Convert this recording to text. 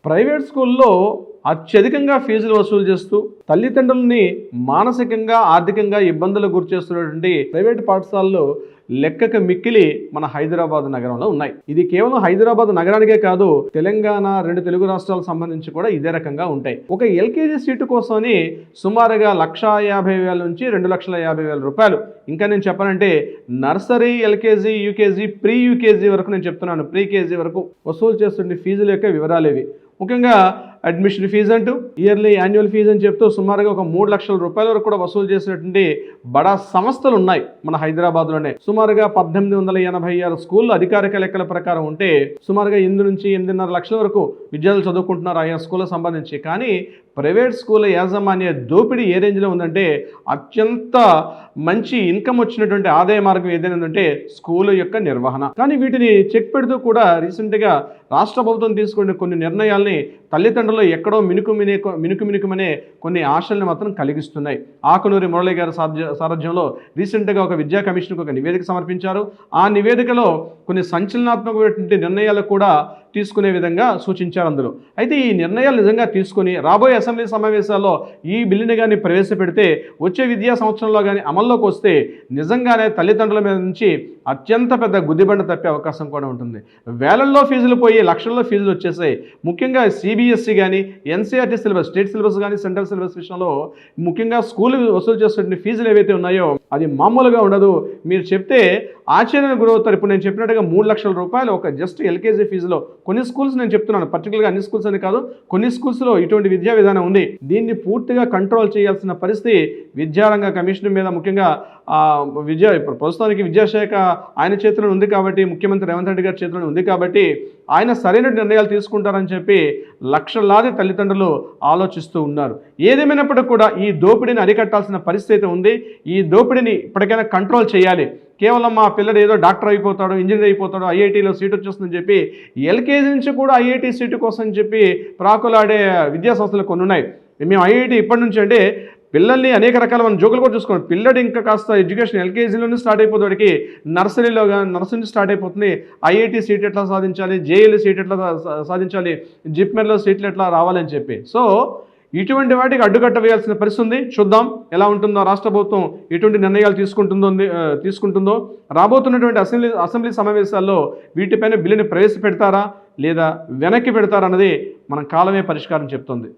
Private స్కూల్లో అత్యధికంగా ఫీజులు వసూలు చేస్తూ తల్లిదండ్రులని మానసికంగా ఆర్థికంగా ఇబ్బందులకు గురిచేస్తున్నటువంటి ప్రైవేట్ పాఠశాలలు లెక్కకు మిక్కిలి మన హైదరాబాద్ నగరంలో ఉన్నాయి. ఇది కేవలం హైదరాబాద్ నగరానికే కాదు, తెలంగాణ 2 తెలుగు రాష్ట్రాలకు సంబంధించి కూడా ఇదే రకంగా ఉంటాయి. ఒక ఎల్కేజీ సీటు కోసమని సుమారుగా 1,50,000 నుంచి 2,50,000 రూపాయలు. ఇంకా నేను చెప్పాలంటే nursery, LKG, UKG, pre UKG వరకు నేను చెప్తున్నాను, ప్రీ కేజీ వరకు వసూలు చేస్తున్న ఫీజుల యొక్క వివరాలు ఇవి. ముఖ్యంగా అడ్మిషన్ ఫీజు అంటూ ఇయర్లీ యాన్యువల్ ఫీజు అని చెప్తూ సుమారుగా ఒక 3 లక్షల రూపాయల వరకు కూడా వసూలు చేసినటువంటి బడా సంస్థలు ఉన్నాయి మన హైదరాబాద్లోనే. సుమారుగా 1,886 స్కూళ్ళు అధికారిక లెక్కల ప్రకారం ఉంటే సుమారుగా 8 నుంచి 8.5 లక్షల వరకు విద్యార్థులు చదువుకుంటున్నారు ఆయా స్కూళ్ళకు సంబంధించి. కానీ ప్రైవేట్ స్కూళ్ళ యాజమాన్య దోపిడీ ఏ రేంజ్లో ఉందంటే, అత్యంత మంచి ఇన్కమ్ వచ్చినటువంటి ఆదాయ మార్గం ఏదైనా ఉందంటే స్కూల్ యొక్క నిర్వహణ. కానీ వీటిని చెక్ పెడుతూ కూడా రీసెంట్గా రాష్ట్ర ప్రభుత్వం తీసుకునే కొన్ని నిర్ణయాల్ని తల్లిదండ్రులు ఎక్కడో మినుకుమనే కొన్ని ఆశల్ని మాత్రం కలిగిస్తున్నాయి. ఆకునూరి మురళి గారి సారథ్యంలో రీసెంట్గా ఒక విద్యా కమిషన్కు ఒక నివేదిక సమర్పించారు. ఆ నివేదికలో కొన్ని సంచలనాత్మకమైనటువంటి నిర్ణయాలు కూడా తీసుకునే విధంగా సూచించారు అందులో. అయితే ఈ నిర్ణయాలు నిజంగా తీసుకొని రాబోయే అసెంబ్లీ సమావేశాల్లో ఈ బిల్లుని కానీ ప్రవేశపెడితే వచ్చే విద్యా సంవత్సరంలో కానీ అమల్లోకి వస్తే నిజంగానే తల్లిదండ్రుల మీద నుంచి అత్యంత పెద్ద గుద్దిబండ తప్పే అవకాశం కూడా ఉంటుంది. వేలల్లో ఫీజులు పోయి లక్షల్లో ఫీజులు వచ్చేసాయి. ముఖ్యంగా సిబిఎస్ఈ కానీ, ఎన్సీఆర్టీ సిలబస్, స్టేట్ సిలబస్ కానీ, సెంట్రల్ సిలబస్ విషయంలో ముఖ్యంగా స్కూల్ వసూలు చేస్తున్న ఫీజులు ఏవైతే ఉన్నాయో అది మామూలుగా ఉండదు. మీరు చెప్తే ఆశ్చర్యానికి గురవుతారు. ఇప్పుడు నేను చెప్పినట్టుగా 3 లక్షల రూపాయలు ఒక జస్ట్ ఎల్కేజీ ఫీజులో. కొన్ని స్కూల్స్ నేను చెప్తున్నాను, పర్టికులర్గా అన్ని స్కూల్స్ అని కాదు, కొన్ని స్కూల్స్లో ఇటువంటి విద్యా విధానం ఉంది. దీన్ని పూర్తిగా కంట్రోల్ చేయాల్సిన పరిస్థితి విద్యారంగ కమిషన్ మీద, ముఖ్యంగా ఇప్పుడు ప్రస్తుతానికి విద్యాశాఖ ఆయన చేతిలో ఉంది కాబట్టి, ముఖ్యమంత్రి రేవంత్ రెడ్డి గారి చేతిలో ఉంది కాబట్టి ఆయన సరైన నిర్ణయాలు తీసుకుంటారని చెప్పి లక్షలాది తల్లిదండ్రులు ఆలోచిస్తూ ఉన్నారు. ఏదేమైనప్పటికీ కూడా ఈ దోపిడీని అరికట్టాల్సిన పరిస్థితి ఉంది. ఈ దోపిడీని ఇప్పటికైనా కంట్రోల్ చేయాలి. కేవలం మా పిల్లడు ఏదో డాక్టర్ అయిపోతాడు, ఇంజనీర్ అయిపోతాడు, ఐఐటీలో సీట్ వచ్చేస్తుందని చెప్పి ఎల్కేజీ నుంచి కూడా ఐఐటీ సీటు కోసం చెప్పి ప్రాకులాడే విద్యా సంస్థలు కొన్ని ఉన్నాయి. మేము ఐఐటీ ఇప్పటి నుంచి అంటే పిల్లల్ని అనేక రకాల మనం జోకులు కూడా చూసుకోండి. పిల్లడు ఇంకా కాస్త ఎడ్యుకేషన్ ఎల్కేజీలోనే స్టార్ట్ అయిపోతాడికి, నర్సరీ నుంచి స్టార్ట్ అయిపోతుంది. ఐఐటీ సీట్ ఎట్లా సాధించాలి, జేఈఈ సీట్ ఎట్లా సాధించాలి, జిప్మెర్లో సీట్లు ఎట్లా రావాలని చెప్పి. సో ఇటువంటి వాటికి అడ్డుకట్ట వేయాల్సిన పరిస్థితి ఉంది. చూద్దాం ఎలా ఉంటుందో, రాష్ట్ర ప్రభుత్వం ఎటువంటి నిర్ణయాలు తీసుకుంటుందో. రాబోతున్నటువంటి అసెంబ్లీ సమావేశాల్లో వీటిపైన బిల్లుని ప్రవేశపెడతారా లేదా వెనక్కి పెడతారా అన్నది మన కాలమే పరిష్కారం చెప్తుంది.